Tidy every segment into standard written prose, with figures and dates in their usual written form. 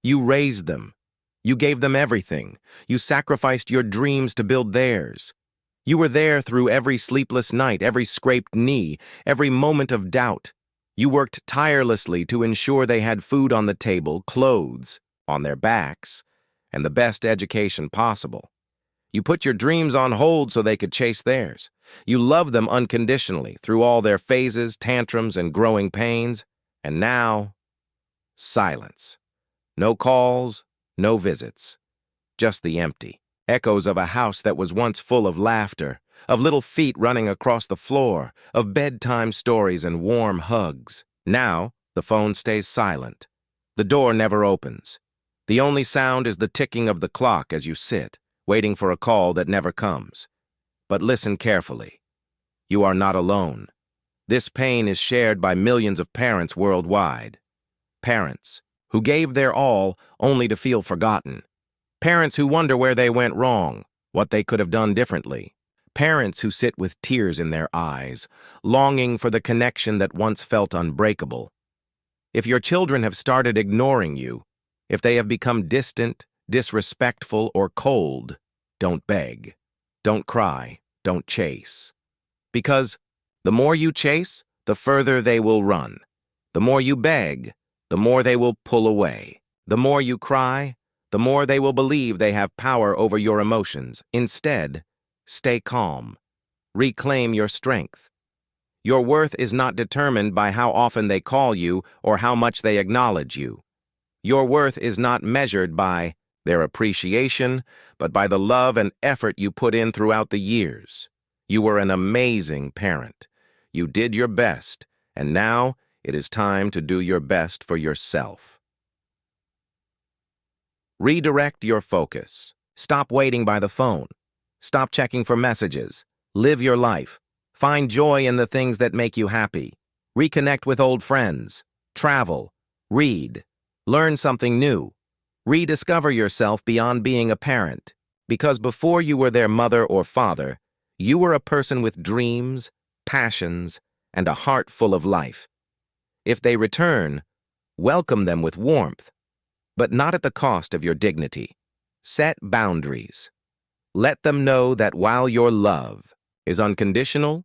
You raised them. You gave them everything. You sacrificed your dreams to build theirs. You were there through every sleepless night, every scraped knee, every moment of doubt. You worked tirelessly to ensure they had food on the table, clothes on their backs, and the best education possible. You put your dreams on hold so they could chase theirs. You loved them unconditionally through all their phases, tantrums, and growing pains. And now, silence. No calls, no visits. Just the empty echoes of a house that was once full of laughter, of little feet running across the floor, of bedtime stories and warm hugs. Now, the phone stays silent. The door never opens. The only sound is the ticking of the clock as you sit, waiting for a call that never comes. But listen carefully. You are not alone. This pain is shared by millions of parents worldwide. Parents who gave their all only to feel forgotten. Parents who wonder where they went wrong, what they could have done differently. Parents who sit with tears in their eyes, longing for the connection that once felt unbreakable. If your children have started ignoring you, if they have become distant, disrespectful, or cold, don't beg, don't cry, don't chase. Because the more you chase, the further they will run. The more you beg, the more they will pull away. The more you cry, the more they will believe they have power over your emotions. Instead, stay calm. Reclaim your strength. Your worth is not determined by how often they call you or how much they acknowledge you. Your worth is not measured by their appreciation, but by the love and effort you put in throughout the years. You were an amazing parent. You did your best, and now it is time to do your best for yourself. Redirect your focus. Stop waiting by the phone. Stop checking for messages. Live your life. Find joy in the things that make you happy. Reconnect with old friends. Travel. Read. Learn something new. Rediscover yourself beyond being a parent. Because before you were their mother or father, you were a person with dreams, passions, and a heart full of life. If they return, welcome them with warmth, but not at the cost of your dignity. Set boundaries. Let them know that while your love is unconditional,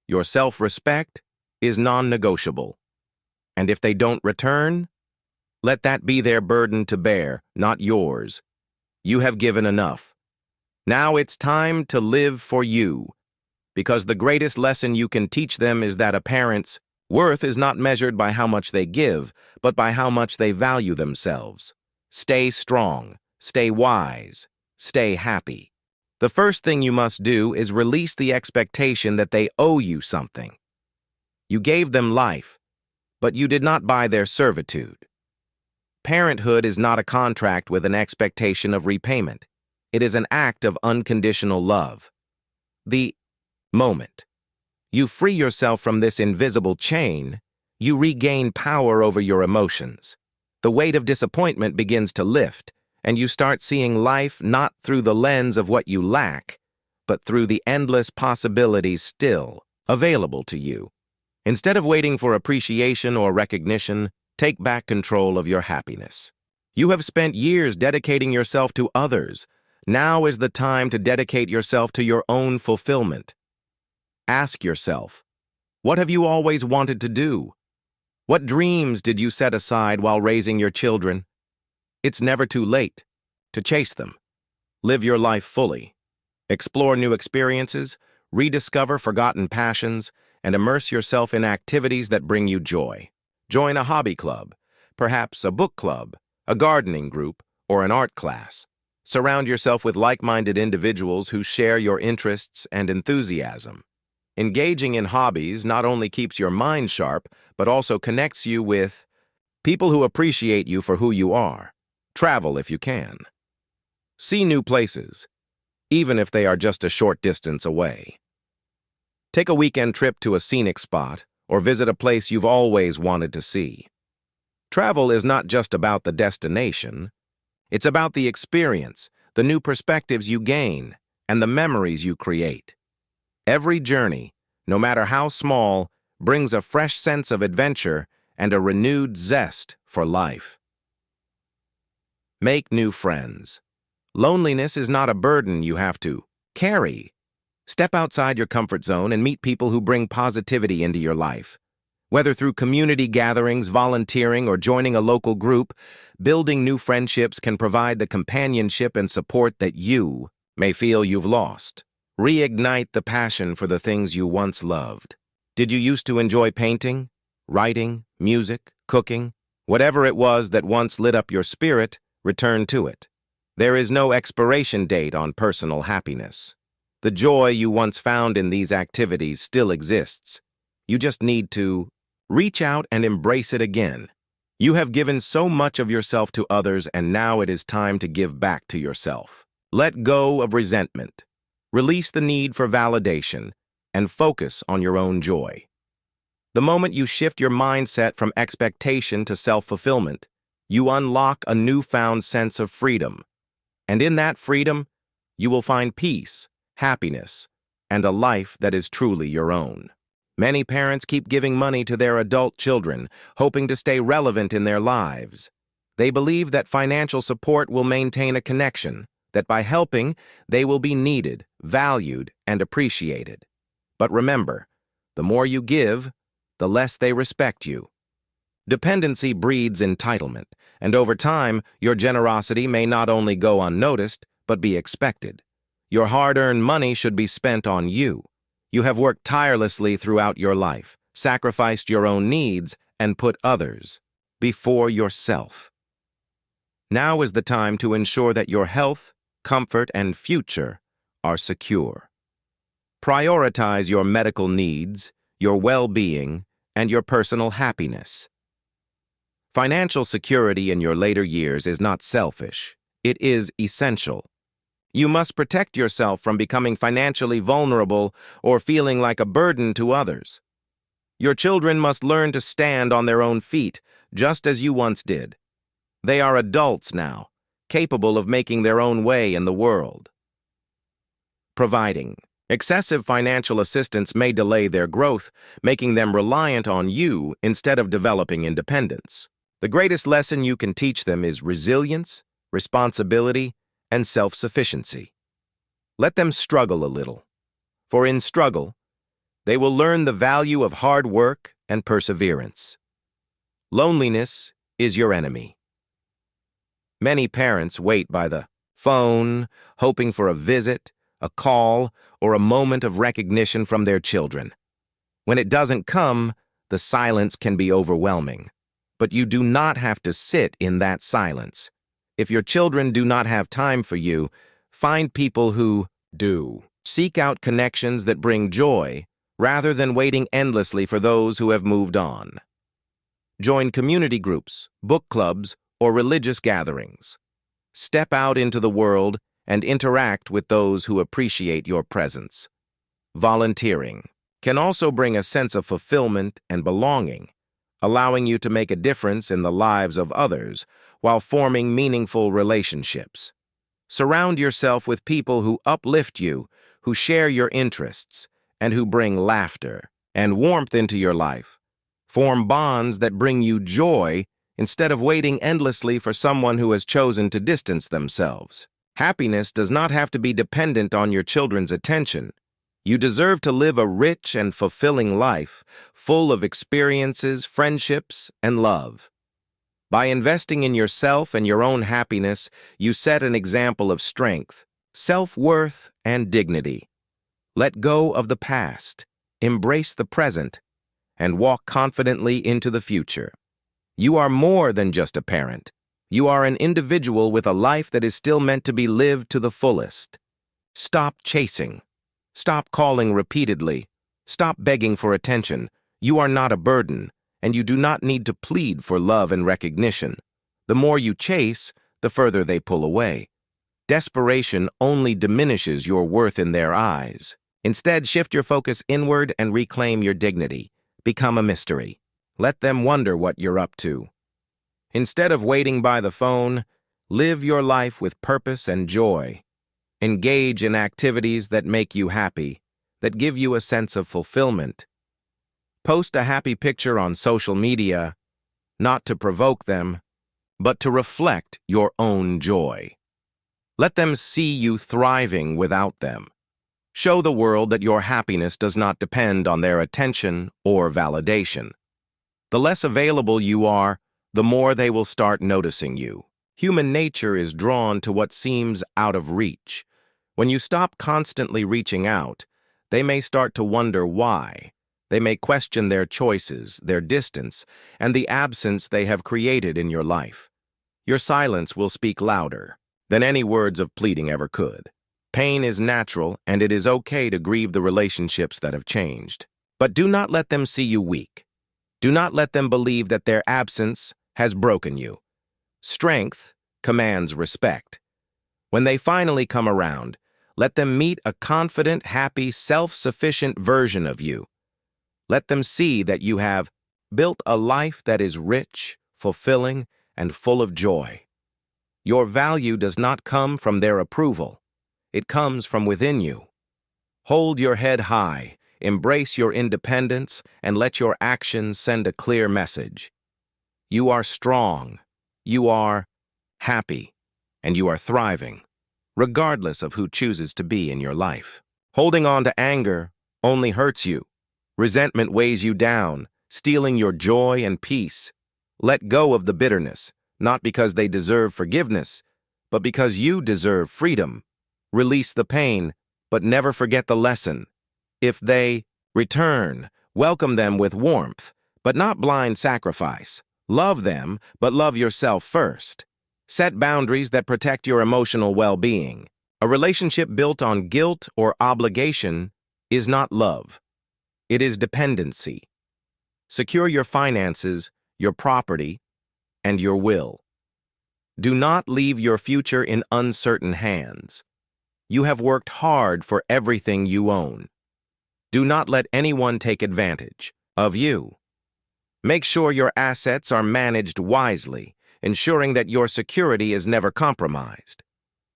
your self-respect is non-negotiable. And if they don't return, let that be their burden to bear, not yours. You have given enough. Now it's time to live for you, because the greatest lesson you can teach them is that a parent's worth is not measured by how much they give, but by how much they value themselves. Stay strong, stay wise, stay happy. The first thing you must do is release the expectation that they owe you something. You gave them life, but you did not buy their servitude. Parenthood is not a contract with an expectation of repayment. It is an act of unconditional love. The moment you free yourself from this invisible chain, you regain power over your emotions. The weight of disappointment begins to lift, and you start seeing life not through the lens of what you lack, but through the endless possibilities still available to you. Instead of waiting for appreciation or recognition, take back control of your happiness. You have spent years dedicating yourself to others. Now is the time to dedicate yourself to your own fulfillment. Ask yourself, what have you always wanted to do? What dreams did you set aside while raising your children? It's never too late to chase them. Live your life fully. Explore new experiences, rediscover forgotten passions, and immerse yourself in activities that bring you joy. Join a hobby club, perhaps a book club, a gardening group, or an art class. Surround yourself with like-minded individuals who share your interests and enthusiasm. Engaging in hobbies not only keeps your mind sharp, but also connects you with people who appreciate you for who you are. Travel if you can. See new places, even if they are just a short distance away. Take a weekend trip to a scenic spot or visit a place you've always wanted to see. Travel is not just about the destination. It's about the experience, the new perspectives you gain, and the memories you create. Every journey, no matter how small, brings a fresh sense of adventure and a renewed zest for life. Make new friends. Loneliness is not a burden you have to carry. Step outside your comfort zone and meet people who bring positivity into your life. Whether through community gatherings, volunteering, or joining a local group, building new friendships can provide the companionship and support that you may feel you've lost. Reignite the passion for the things you once loved. Did you used to enjoy painting, writing, music, cooking? Whatever it was that once lit up your spirit, return to it. There is no expiration date on personal happiness. The joy you once found in these activities still exists. You just need to reach out and embrace it again. You have given so much of yourself to others, and now it is time to give back to yourself. Let go of resentment. Release the need for validation and focus on your own joy. The moment you shift your mindset from expectation to self-fulfillment, you unlock a newfound sense of freedom. And in that freedom, you will find peace, happiness, and a life that is truly your own. Many parents keep giving money to their adult children, hoping to stay relevant in their lives. They believe that financial support will maintain a connection, that by helping, they will be needed, valued, and appreciated. But remember, the more you give, the less they respect you. Dependency breeds entitlement, and over time, your generosity may not only go unnoticed, but be expected. Your hard-earned money should be spent on you. You have worked tirelessly throughout your life, sacrificed your own needs, and put others before yourself. Now is the time to ensure that your health, comfort, and future are secure. Prioritize your medical needs, your well-being, and your personal happiness. Financial security in your later years is not selfish. It is essential. You must protect yourself from becoming financially vulnerable or feeling like a burden to others. Your children must learn to stand on their own feet, just as you once did. They are adults now, capable of making their own way in the world. Providing. Excessive financial assistance may delay their growth, making them reliant on you instead of developing independence. The greatest lesson you can teach them is resilience, responsibility, and self-sufficiency. Let them struggle a little, for in struggle, they will learn the value of hard work and perseverance. Loneliness is your enemy. Many parents wait by the phone, hoping for a visit, a call, or a moment of recognition from their children. When it doesn't come, the silence can be overwhelming. But you do not have to sit in that silence. If your children do not have time for you, find people who do. Seek out connections that bring joy, rather than waiting endlessly for those who have moved on. Join community groups, book clubs, or religious gatherings. Step out into the world and interact with those who appreciate your presence. Volunteering can also bring a sense of fulfillment and belonging, allowing you to make a difference in the lives of others while forming meaningful relationships. Surround yourself with people who uplift you, who share your interests, and who bring laughter and warmth into your life. Form bonds that bring you joy instead of waiting endlessly for someone who has chosen to distance themselves. Happiness does not have to be dependent on your children's attention. You deserve to live a rich and fulfilling life, full of experiences, friendships, and love. By investing in yourself and your own happiness, you set an example of strength, self-worth, and dignity. Let go of the past, embrace the present, and walk confidently into the future. You are more than just a parent. You are an individual with a life that is still meant to be lived to the fullest. Stop chasing. Stop calling repeatedly. Stop begging for attention. You are not a burden, and you do not need to plead for love and recognition. The more you chase, the further they pull away. Desperation only diminishes your worth in their eyes. Instead, shift your focus inward and reclaim your dignity. Become a mystery. Let them wonder what you're up to. Instead of waiting by the phone, live your life with purpose and joy. Engage in activities that make you happy, that give you a sense of fulfillment. Post a happy picture on social media, not to provoke them, but to reflect your own joy. Let them see you thriving without them. Show the world that your happiness does not depend on their attention or validation. The less available you are, the more they will start noticing you. Human nature is drawn to what seems out of reach. When you stop constantly reaching out, they may start to wonder why. They may question their choices, their distance, and the absence they have created in your life. Your silence will speak louder than any words of pleading ever could. Pain is natural, and it is okay to grieve the relationships that have changed. But do not let them see you weak. Do not let them believe that their absence has broken you. Strength commands respect. When they finally come around, let them meet a confident, happy, self-sufficient version of you. Let them see that you have built a life that is rich, fulfilling, and full of joy. Your value does not come from their approval. It comes from within you. Hold your head high, embrace your independence, and let your actions send a clear message. You are strong, you are happy, and you are thriving, regardless of who chooses to be in your life. Holding on to anger only hurts you. Resentment weighs you down, stealing your joy and peace. Let go of the bitterness, not because they deserve forgiveness, but because you deserve freedom. Release the pain, but never forget the lesson. If they return, welcome them with warmth, but not blind sacrifice. Love them, but love yourself first. Set boundaries that protect your emotional well-being. A relationship built on guilt or obligation is not love. It is dependency. Secure your finances, your property, and your will. Do not leave your future in uncertain hands. You have worked hard for everything you own. Do not let anyone take advantage of you. Make sure your assets are managed wisely, ensuring that your security is never compromised.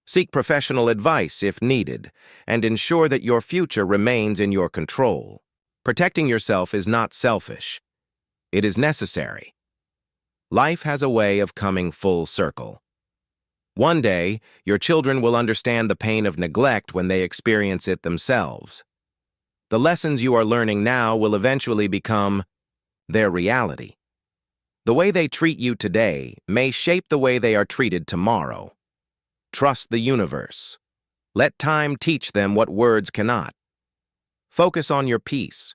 Seek professional advice if needed, and ensure that your future remains in your control. Protecting yourself is not selfish. It is necessary. Life has a way of coming full circle. One day, your children will understand the pain of neglect when they experience it themselves. The lessons you are learning now will eventually become their reality. The way they treat you today may shape the way they are treated tomorrow. Trust the universe. Let time teach them what words cannot. Focus on your peace.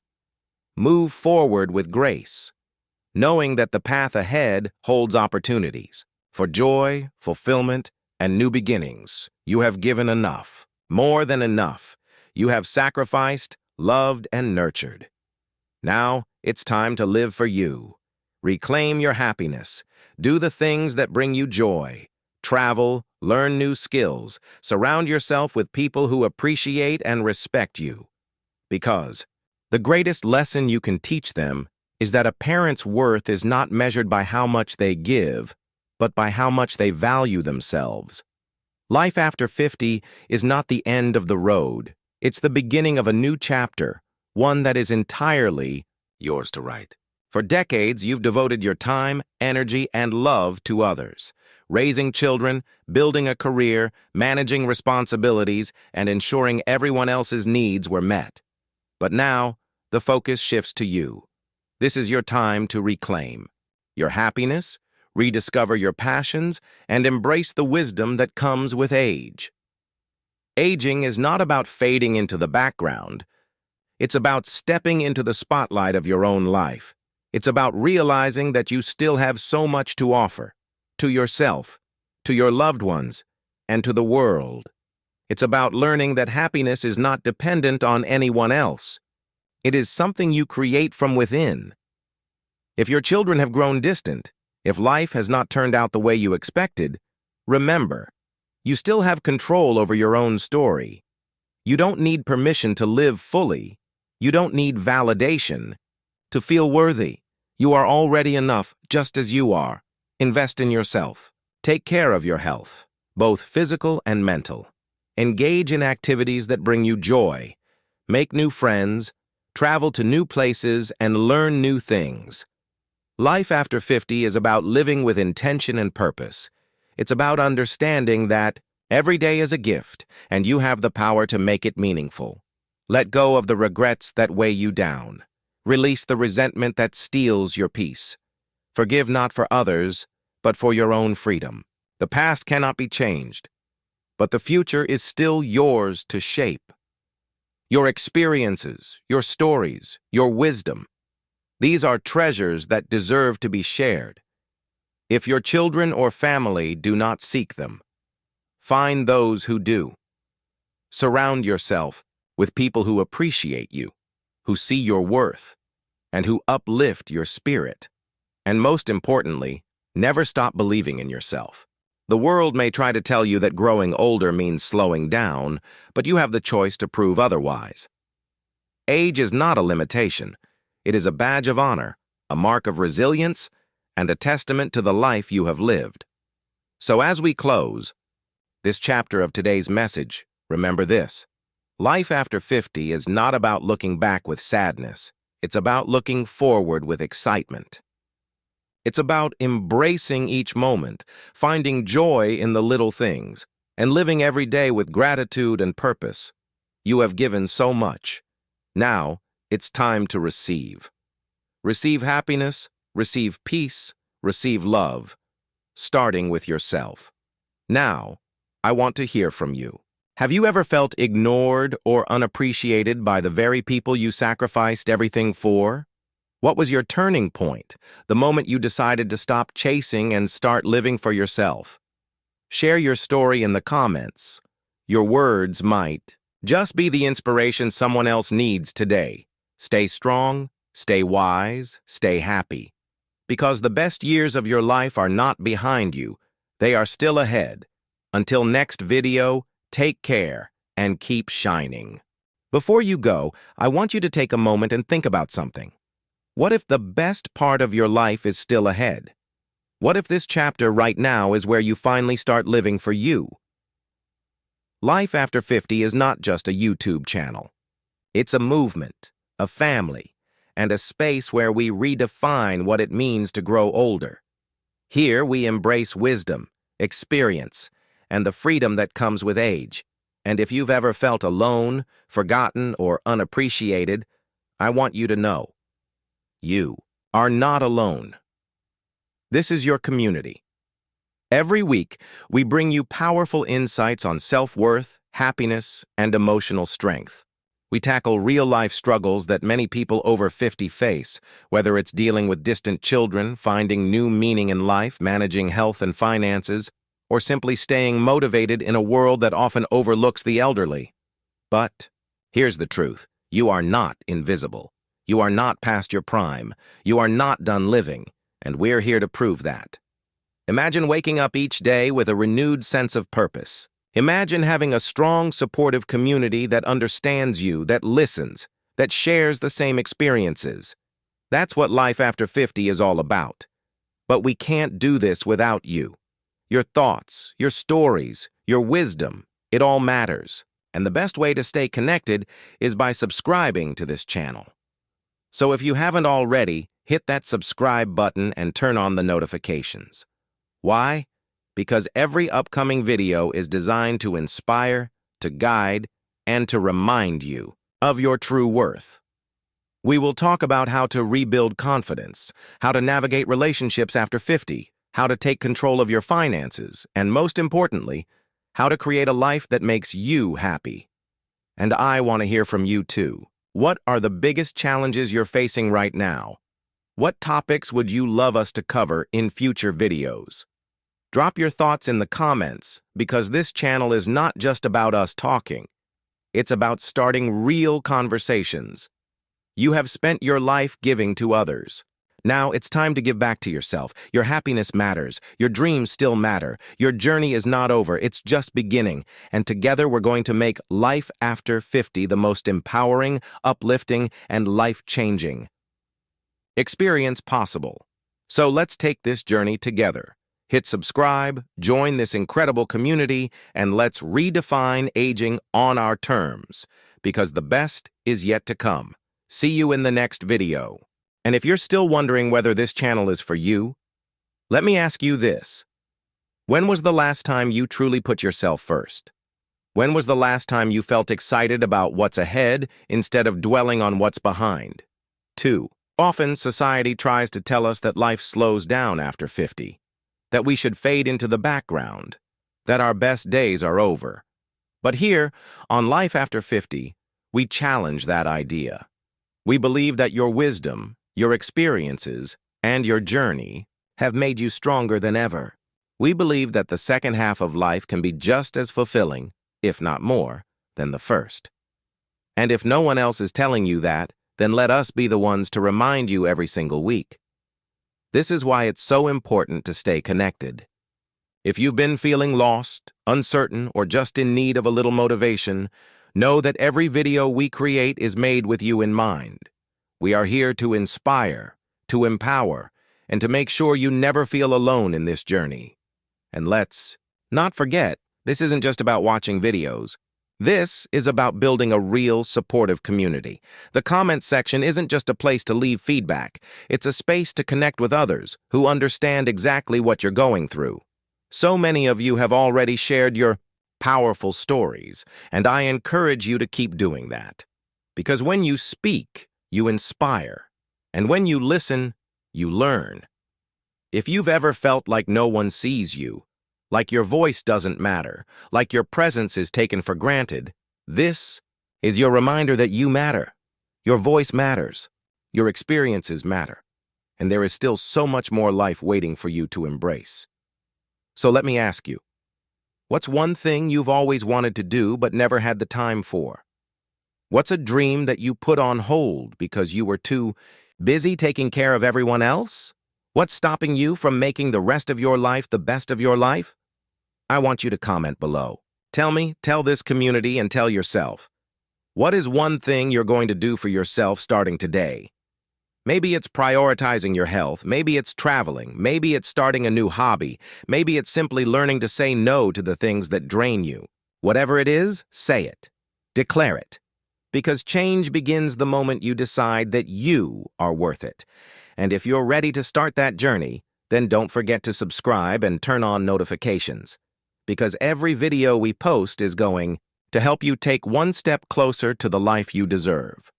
Move forward with grace, knowing that the path ahead holds opportunities. For joy, fulfillment, and new beginnings, you have given enough, more than enough. You have sacrificed, loved, and nurtured. Now, it's time to live for you. Reclaim your happiness. Do the things that bring you joy. Travel, learn new skills. Surround yourself with people who appreciate and respect you. Because the greatest lesson you can teach them is that a parent's worth is not measured by how much they give, but by how much they value themselves. Life after 50 is not the end of the road. It's the beginning of a new chapter, one that is entirely yours to write. For decades, you've devoted your time, energy, and love to others, raising children, building a career, managing responsibilities, and ensuring everyone else's needs were met. But now, the focus shifts to you. This is your time to reclaim your happiness, rediscover your passions, and embrace the wisdom that comes with age. Aging is not about fading into the background. It's about stepping into the spotlight of your own life. It's about realizing that you still have so much to offer, to yourself, to your loved ones, and to the world. It's about learning that happiness is not dependent on anyone else. It is something you create from within. If your children have grown distant, if life has not turned out the way you expected, remember, you still have control over your own story. You don't need permission to live fully. You don't need validation to feel worthy. You are already enough just as you are. Invest in yourself. Take care of your health, both physical and mental. Engage in activities that bring you joy. Make new friends, travel to new places, and learn new things. Life after 50 is about living with intention and purpose. It's about understanding that every day is a gift, and you have the power to make it meaningful. Let go of the regrets that weigh you down. Release the resentment that steals your peace. Forgive not for others, but for your own freedom. The past cannot be changed, but the future is still yours to shape. Your experiences, your stories, your wisdom, these are treasures that deserve to be shared. If your children or family do not seek them, find those who do. Surround yourself with people who appreciate you, who see your worth, and who uplift your spirit. And most importantly, never stop believing in yourself. The world may try to tell you that growing older means slowing down, but you have the choice to prove otherwise. Age is not a limitation. It is a badge of honor, a mark of resilience, and a testament to the life you have lived. So as we close this chapter of today's message, remember this. Life after 50 is not about looking back with sadness. It's about looking forward with excitement. It's about embracing each moment, finding joy in the little things, and living every day with gratitude and purpose. You have given so much. Now, it's time to receive. Receive happiness, receive peace, receive love, starting with yourself. Now, I want to hear from you. Have you ever felt ignored or unappreciated by the very people you sacrificed everything for? What was your turning point, the moment you decided to stop chasing and start living for yourself? Share your story in the comments. Your words might just be the inspiration someone else needs today. Stay strong, stay wise, stay happy. Because the best years of your life are not behind you, they are still ahead. Until next video, take care and keep shining. Before you go, I want you to take a moment and think about something. What if the best part of your life is still ahead? What if this chapter right now is where you finally start living for you? Life After 50 is not just a YouTube channel. It's a movement, a family, and a space where we redefine what it means to grow older. Here we embrace wisdom, experience, and the freedom that comes with age. And if you've ever felt alone, forgotten, or unappreciated, I want you to know, you are not alone. This is your community. Every week, we bring you powerful insights on self-worth, happiness, and emotional strength. We tackle real-life struggles that many people over 50 face, whether it's dealing with distant children, finding new meaning in life, managing health and finances, or simply staying motivated in a world that often overlooks the elderly. But here's the truth. You are not invisible. You are not past your prime. You are not done living, and we're here to prove that. Imagine waking up each day with a renewed sense of purpose. Imagine having a strong, supportive community that understands you, that listens, that shares the same experiences. That's what Life After 50 is all about. But we can't do this without you. Your thoughts, your stories, your wisdom, it all matters. And the best way to stay connected is by subscribing to this channel. So if you haven't already, hit that subscribe button and turn on the notifications. Why? Because every upcoming video is designed to inspire, to guide, and to remind you of your true worth. We will talk about how to rebuild confidence, how to navigate relationships after 50, how to take control of your finances, and most importantly, how to create a life that makes you happy. And I want to hear from you too. What are the biggest challenges you're facing right now? What topics would you love us to cover in future videos? Drop your thoughts in the comments, because this channel is not just about us talking. It's about starting real conversations. You have spent your life giving to others. Now it's time to give back to yourself. Your happiness matters. Your dreams still matter. Your journey is not over. It's just beginning. And together we're going to make Life After 50 the most empowering, uplifting, and life-changing experience possible. So let's take this journey together. Hit subscribe, join this incredible community, and let's redefine aging on our terms, because the best is yet to come. See you in the next video. And if you're still wondering whether this channel is for you, let me ask you this. When was the last time you truly put yourself first? When was the last time you felt excited about what's ahead instead of dwelling on what's behind? 2. Often, society tries to tell us that life slows down after 50, that we should fade into the background, that our best days are over. But here, on Life After 50, we challenge that idea. We believe that your wisdom, your experiences, and your journey have made you stronger than ever. We believe that the second half of life can be just as fulfilling, if not more, than the first. And if no one else is telling you that, then let us be the ones to remind you every single week. This is why it's so important to stay connected. If you've been feeling lost, uncertain, or just in need of a little motivation, know that every video we create is made with you in mind. We are here to inspire, to empower, and to make sure you never feel alone in this journey. And let's not forget, this isn't just about watching videos. This is about building a real, supportive community. The comment section isn't just a place to leave feedback. It's a space to connect with others who understand exactly what you're going through. So many of you have already shared your powerful stories, and I encourage you to keep doing that. Because when you speak, you inspire. And when you listen, you learn. If you've ever felt like no one sees you, like your voice doesn't matter, like your presence is taken for granted, this is your reminder that you matter. Your voice matters. Your experiences matter. And there is still so much more life waiting for you to embrace. So let me ask you, what's one thing you've always wanted to do but never had the time for? What's a dream that you put on hold because you were too busy taking care of everyone else? What's stopping you from making the rest of your life the best of your life? I want you to comment below. Tell me, tell this community, and tell yourself. What is one thing you're going to do for yourself starting today? Maybe it's prioritizing your health, maybe it's traveling, maybe it's starting a new hobby, maybe it's simply learning to say no to the things that drain you. Whatever it is, say it. Declare it. Because change begins the moment you decide that you are worth it. And if you're ready to start that journey, then don't forget to subscribe and turn on notifications. Because every video we post is going to help you take one step closer to the life you deserve.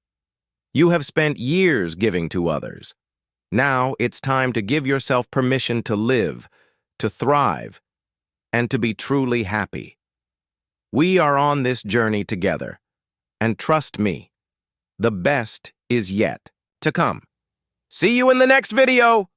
You have spent years giving to others. Now it's time to give yourself permission to live, to thrive, and to be truly happy. We are on this journey together, and trust me, the best is yet to come. See you in the next video!